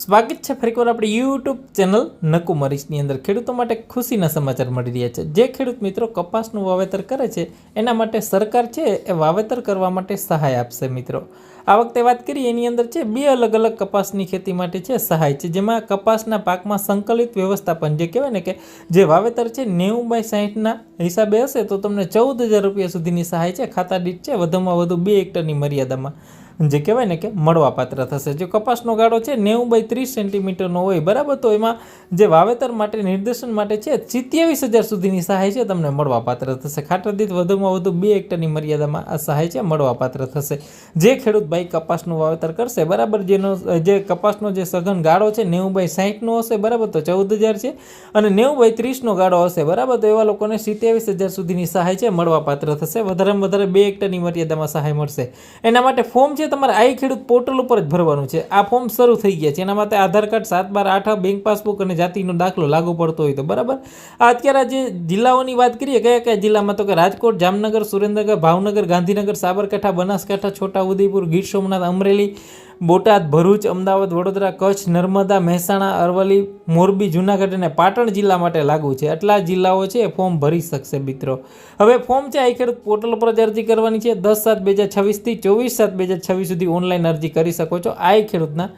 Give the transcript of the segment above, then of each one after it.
સ્વાગત છે ફરીકવાર આપણી યુટ્યુબ ચેનલ નકુમરીશની અંદર ખેડૂતો માટે ખુશીના સમાચાર મળી રહ્યા છે। જે ખેડૂત મિત્રો કપાસનું વાવેતર કરે છે એના માટે સરકાર છે એ વાવેતર કરવા માટે સહાય આપશે। મિત્રો આ વખતે વાત કરીએ એની અંદર છે બે અલગ અલગ કપાસની ખેતી માટે છે સહાય છે, જેમાં કપાસના પાકમાં સંકલિત વ્યવસ્થાપન જે કહેવાય ને કે જે વાવેતર છે 90/60ના હિસાબે હશે તો તમને 14,000 રૂપિયા સુધીની સહાય છે ખાતા દીઠ છે વધુમાં વધુ 2 હેક્ટરની મર્યાદામાં જે કહેવાય ને કે મળવાપાત્ર થશે। જો કપાસનો ગાળો છે 90/30 સેન્ટીમીટરનો હોય બરાબર, તો એમાં જે વાવેતર માટે નિર્દેશન માટે છે 27,000 સુધીની સહાય છે તમને મળવાપાત્ર થશે। ખાતર દીઠ વધુમાં વધુ 2 હેક્ટરની મર્યાદામાં આ સહાય છે મળવાપાત્ર થશે। જે ખેડૂત ભાઈ કપાસનું વાવેતર કરશે બરાબર, જેનો જે કપાસનો જે સઘન ગાળો છે 90/60નો હશે બરાબર તો 14,000 છે, અને 90/30નો ગાળો હશે બરાબર તો એવા લોકોને 27,000 સુધીની સહાય છે મળવાપાત્ર થશે। વધારેમાં વધારે 2 હેક્ટરની મર્યાદામાં સહાય મળશે। એના માટે ફોર્મ છે તમારે આઈ ખેડૂત પોર્ટલ ઉપર જ ભરવાનું છે। આ ફોર્મ શરૂ થઈ ગયા છે, એના માટે આધાર કાર્ડ 7/12/8 બેંક પાસબુક અને જાતિનો દાખલો લાગુ પડતો હોય તો બરાબર। આ અત્યારે જે જિલ્લાઓની વાત કરીએ કયા કયા જિલ્લામાં, તો કે રાજકોટ, જામનગર, સુરેન્દ્રનગર, ભાવનગર, ગાંધીનગર, સાબરકાંઠા, બનાસકાંઠા, છોટાઉદેપુર, ગીર સોમનાથ, અમરેલી, બોટાદ, ભરૂચ, અમદાવાદ, વડોદરા, કચ્છ, નર્મદા, મહેસાણા, અરવલ્લી, મોરબી, જૂનાગઢ અને પાટણ જિલ્લા માટે લાગુ છે। આટલા જિલ્લાઓ છે એ ફોર્મ ભરી શકશે મિત્રો। હવે ફોર્મ છે આઈ ખેડૂત પોર્ટલ પર જ અરજી કરવાની છે। 10/7/2026 થી 24/7/2026 સુધી ઓનલાઈન અરજી કરી શકો છો આઈ ખેડૂતના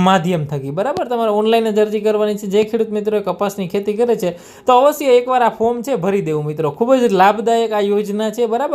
માધ્યમ થકી બરાબર। તમારે ઓનલાઈન જ અરજી કરવાની છે। જે ખેડૂત મિત્રો કપાસની ખેતી કરે છે તો અવશ્ય એકવાર આ ફોર્મ છે ભરી દેવું મિત્રો। ખૂબ જ લાભદાયક આ યોજના છે બરાબર।